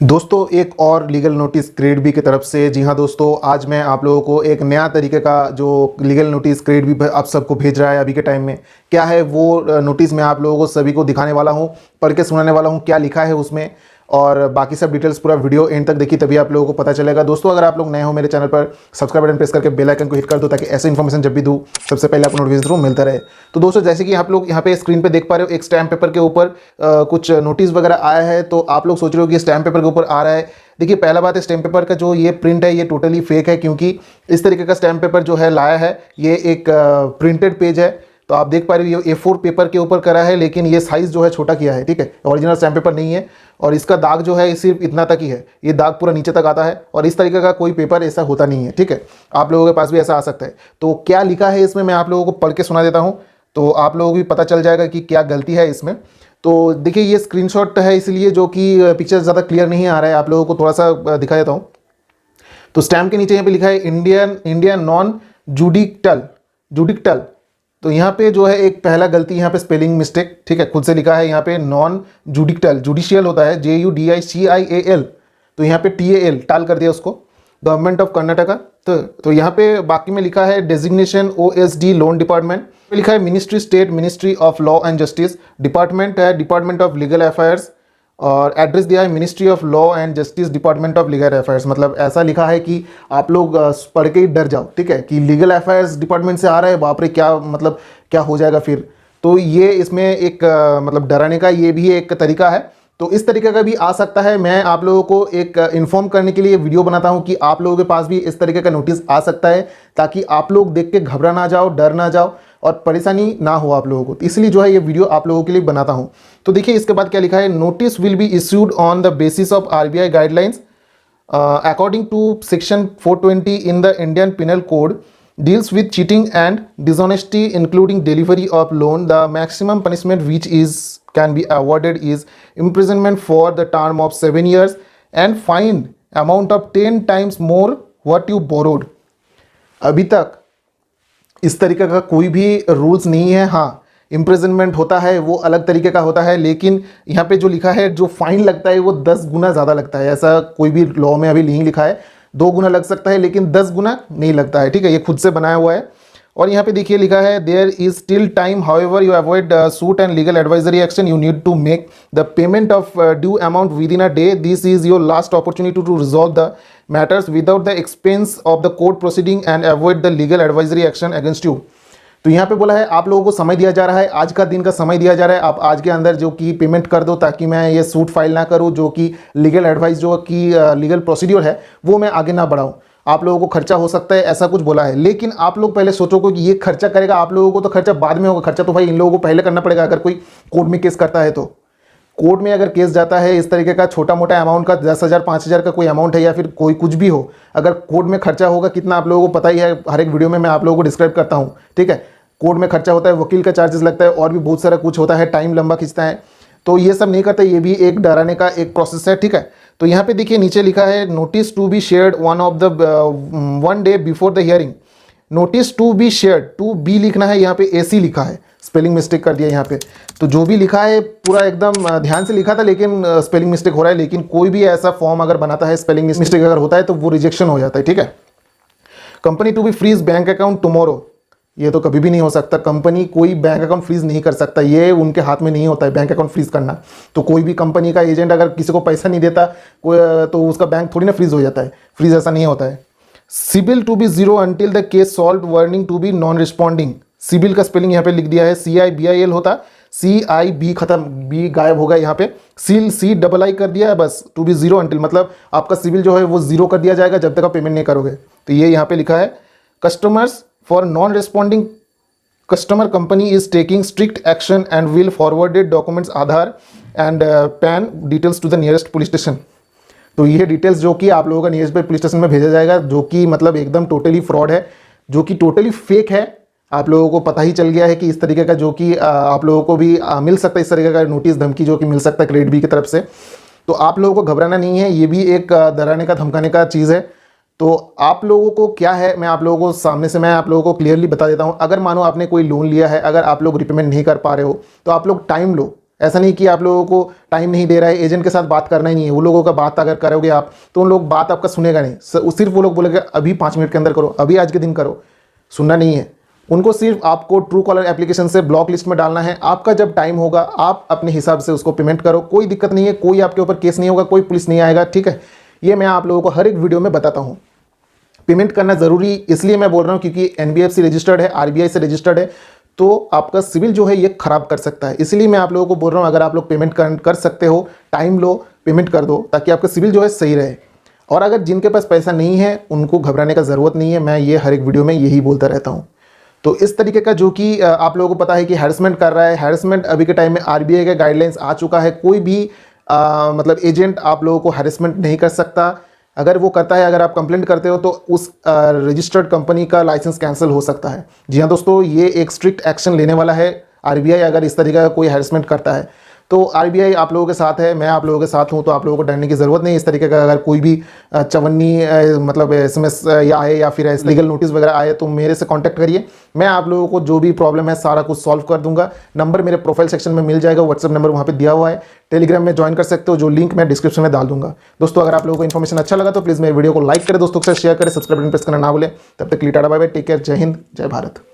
दोस्तों एक और लीगल नोटिस ग्रेड बी की तरफ से। जी हाँ दोस्तों, आज मैं आप लोगों को एक नया तरीके का जो लीगल नोटिस ग्रेड बी आप सबको भेज रहा है अभी के टाइम में, क्या है वो नोटिस मैं आप लोगों को सभी को दिखाने वाला हूँ, पढ़ के सुनाने वाला हूँ क्या लिखा है उसमें, और बाकी सब डिटेल्स पूरा वीडियो एंड तक देखिए तभी आप लोगों को पता चलेगा। दोस्तों अगर आप लोग नए हो मेरे चैनल पर, सब्सक्राइब बटन प्रेस करके बेल आइकन को हिट कर दो ताकि ऐसे इन्फॉर्मेशन जब भी दूँ सबसे पहले आपको नोटिफिकेशन थ्रू मिलता रहे। तो दोस्तों जैसे कि आप लोग यहाँ पे स्क्रीन पे देख पा रहे हो, एक स्टैम्प पेपर के ऊपर कुछ नोटिस वगैरह आया है। तो आप लोग सोच रहे हो कि स्टैम्प पेपर के ऊपर आ रहा है। देखिए पहला बात है, स्टैम्प पेपर का जो ये प्रिंट है ये टोटली फेक है, क्योंकि इस तरीके का स्टैम्प पेपर जो है लाया है ये एक प्रिंटेड पेज है। तो आप देख पा रहे हो ये A4 पेपर के ऊपर करा है, लेकिन ये साइज़ जो है छोटा किया है, ठीक है, ओरिजिनल स्टैम्प पेपर नहीं है। और इसका दाग जो है सिर्फ इतना तक ही है, ये दाग पूरा नीचे तक आता है और इस तरीके का कोई पेपर ऐसा होता नहीं है, ठीक है। आप लोगों के पास भी ऐसा आ सकता है। तो क्या लिखा है इसमें मैं आप लोगों को पढ़ के सुना देता हूँ, तो आप लोगों को भी पता चल जाएगा कि क्या गलती है इसमें। तो देखिए ये स्क्रीनशॉट है इसलिए जो कि पिक्चर ज़्यादा क्लियर नहीं आ रहा है, आप लोगों को थोड़ा सा दिखा देता हूँ। तो स्टैम्प के नीचे यहाँ पे लिखा है इंडियन नॉन जुडिक्टल। तो यहाँ पे जो है एक पहला गलती यहाँ पे स्पेलिंग मिस्टेक, ठीक है, खुद से लिखा है यहाँ पे नॉन जुडिक्टल, जुडिशियल होता है JUDICIAL, तो यहाँ पे TAL टाल कर दिया उसको, गवर्नमेंट ऑफ कर्नाटका। तो यहाँ पे बाकी में लिखा है डेजिग्नेशन OSD लोन डिपार्टमेंट, लिखा है ministry state ministry of law and justice, department है डिपार्टमेंट ऑफ लीगल अफेयर्स, और एड्रेस दिया है ministry of law and justice department of legal affairs. मतलब ऐसा लिखा है कि आप लोग पढ़ के ही डर जाओ, ठीक है, कि लीगल अफेयर्स डिपार्टमेंट से आ रहा है, बाप रे क्या मतलब क्या हो जाएगा फिर। तो ये इसमें एक मतलब डराने का ये भी एक तरीका है। तो इस तरीके का भी आ सकता है। मैं आप लोगों को एक इन्फॉर्म करने के लिए वीडियो बनाता हूं कि आप लोगों के पास भी इस तरीके का नोटिस आ सकता है, ताकि आप लोग देख के घबरा ना जाओ, डर ना जाओ और परेशानी ना हो आप लोगों को। तो इसलिए जो है ये वीडियो आप लोगों के लिए बनाता हूं। तो देखिए इसके बाद क्या लिखा है, notice will be issued on the basis of RBI guidelines according to section 420 in the Indian Penal Code deals with cheating and dishonesty including delivery of loan. The maximum punishment which can be awarded is imprisonment for the term of 7 years and fine amount of 10 times more what you borrowed. अभी तक इस तरीके का कोई भी rules नहीं है। हाँ, इम्प्रिजनमेंट होता है वो अलग तरीके का होता है, लेकिन यहाँ पे जो लिखा है जो फाइन लगता है वो 10 गुना ज़्यादा लगता है। ऐसा कोई भी लॉ में अभी नहीं लिखा है, 2 गुना लग सकता है लेकिन 10 गुना नहीं लगता है, ठीक है, ये खुद से बनाया हुआ है। और यहाँ पे देखिए लिखा है there is still time however you avoid suit and legal advisory action you need to make the payment of due amount within a day. This is your last opportunity to resolve the matters without the expense of the court proceeding and avoid the legal advisory action against you. तो यहाँ पे बोला है आप लोगों को समय दिया जा रहा है, आज का दिन का समय दिया जा रहा है, आप आज के अंदर जो कि पेमेंट कर दो ताकि मैं ये सूट फाइल ना करूँ, जो कि लीगल एडवाइस जो कि लीगल प्रोसीड्योर है वो मैं आगे ना बढ़ाऊँ। आप लोगों को खर्चा हो सकता है ऐसा कुछ बोला है, लेकिन आप लोग पहले सोचो कि ये खर्चा करेगा आप लोगों को, तो खर्चा बाद में होगा, खर्चा तो भाई इन लोगों को पहले करना पड़ेगा। अगर कोई कोर्ट में केस करता है तो कोर्ट में अगर केस जाता है इस तरीके का छोटा मोटा अमाउंट का 10,000 5,000 का कोई अमाउंट है या फिर कोई कुछ भी हो, अगर कोर्ट में खर्चा होगा कितना आप लोगों को पता ही है, हर एक वीडियो में मैं आप लोगों को डिस्क्राइब करता हूँ, ठीक है। कोर्ट में खर्चा होता है, वकील का चार्जेस लगता है और भी बहुत सारा कुछ होता है, टाइम लंबा खींचता है। तो ये सब नहीं करता, ये भी एक डराने का एक प्रोसेस है, ठीक है। तो यहाँ पे देखिए नीचे लिखा है notice to be shared one day before the hearing. Notice to be shared, to be लिखना है, यहाँ पे AC लिखा है, स्पेलिंग मिस्टेक कर दिया यहाँ पे। तो जो भी लिखा है पूरा एकदम ध्यान से लिखा था, लेकिन स्पेलिंग मिस्टेक हो रहा है। लेकिन कोई भी ऐसा फॉर्म अगर बनाता है स्पेलिंग मिस्टेक अगर होता है तो वो रिजेक्शन हो जाता है, ठीक है। Company to be freeze bank account tomorrow, ये तो कभी भी नहीं हो सकता। कंपनी कोई बैंक अकाउंट फ्रीज नहीं कर सकता, ये उनके हाथ में नहीं होता है बैंक अकाउंट फ्रीज करना। तो कोई भी कंपनी का एजेंट अगर किसी को पैसा नहीं देता तो उसका बैंक थोड़ी ना फ्रीज हो जाता है, फ्रीज ऐसा नहीं होता है। CIBIL to be zero until the case solve, warning to be non responding. CIBIL का स्पेलिंग यहाँ पे लिख दिया है CIBIL होता, CIB खत्म, B गायब होगा यहाँ पे, CII कर दिया है बस, टू बी जीरो अंटिल मतलब आपका सिबिल जो है वो जीरो कर दिया जाएगा जब तक आप पेमेंट नहीं करोगे। तो ये यहाँ पे लिखा है customers for non-responding customer company is taking strict action and will forwarded documents Aadhaar and PAN details to the nearest police station। तो ये डिटेल्स जो कि आप लोगों का नियरेस्ट पुलिस स्टेशन में भेजा जाएगा, जो कि मतलब एकदम टोटली फ्रॉड है, जो कि टोटली फेक है। आप लोगों को पता ही चल गया है कि इस तरीके का जो कि आप लोगों को भी मिल सकता है, इस तरीके का नोटिस धमकी जो कि मिल सकता है ग्रेड B की तरफ से। तो आप लोगों को घबराना नहीं है, ये भी एक डराने का धमकाने का चीज़ है। तो आप लोगों को क्या है, मैं आप लोगों को सामने से मैं आप लोगों को क्लियरली बता देता हूं। अगर मानो आपने कोई लोन लिया है, अगर आप लोग रिपेमेंट नहीं कर पा रहे हो तो आप लोग टाइम लो, ऐसा नहीं कि आप लोगों को टाइम नहीं दे रहा है, एजेंट के साथ बात करना ही नहीं है। वो लोगों का बात अगर करोगे आप तो उन लोग बात आपका सुनेगा नहीं, सिर्फ वो लोग बोलेंगे अभी 5 मिनट के अंदर करो, अभी आज के दिन करो। सुनना नहीं है उनको, सिर्फ आपको ट्रू कॉलर एप्लीकेशन से ब्लॉक लिस्ट में डालना है। आपका जब टाइम होगा आप अपने हिसाब से उसको पेमेंट करो, कोई दिक्कत नहीं है, कोई आपके ऊपर केस नहीं होगा, कोई पुलिस नहीं आएगा, ठीक है। ये मैं आप लोगों को हर एक वीडियो में बताता हूँ। पेमेंट करना ज़रूरी इसलिए मैं बोल रहा हूँ क्योंकि NBFC रजिस्टर्ड है, RBI से रजिस्टर्ड है, तो आपका सिविल जो है ये खराब कर सकता है। इसलिए मैं आप लोगों को बोल रहा हूँ अगर आप लोग पेमेंट कर सकते हो, टाइम लो, पेमेंट कर दो ताकि आपका सिविल जो है सही रहे। और अगर जिनके पास पैसा नहीं है उनको घबराने का ज़रूरत नहीं है, मैं ये हर एक वीडियो में यही बोलता रहता हूँ। तो इस तरीके का जो कि आप लोगों को पता है कि हैरेसमेंट कर रहा है, हैरेसमेंट अभी के टाइम में RBI का गाइडलाइंस आ चुका है, कोई भी मतलब एजेंट आप लोगों को हैरेसमेंट नहीं कर सकता। अगर वो करता है, अगर आप कंप्लेंट करते हो तो उस रजिस्टर्ड कंपनी का लाइसेंस कैंसिल हो सकता है। जी हाँ दोस्तों, ये एक स्ट्रिक्ट एक्शन लेने वाला है RBI अगर इस तरीके का कोई हैरेसमेंट करता है। तो RBI आप लोगों के साथ है, मैं आप लोगों के साथ हूं, तो आप लोगों को डरने की ज़रूरत नहीं। इस तरीके का अगर कोई भी चवन्नी मतलब SMS या आए या फिर लीगल नोटिस वगैरह आए तो मेरे से कांटेक्ट करिए, मैं आप लोगों को जो भी प्रॉब्लम है सारा कुछ सॉल्व कर दूंगा। नंबर मेरे प्रोफाइल सेक्शन में मिल जाएगा, व्हाट्सएप नंबर वहाँ पे दिया हुआ है, टेलीग्राम में ज्वाइन कर सकते हो, जो लिंक मैं डिस्क्रिप्शन में डाल दूंगा। दोस्तों अगर आप लोगों को इन्फॉर्मेशन अच्छा लगा तो प्लीज़ मेरे वीडियो को लाइक करें, दोस्तों के साथ शेयर करें, सब्सक्राइब बटन प्रेस करना ना भूलें। तब तक के लिए tata bye bye, take care, जय हिंद, जय भारत।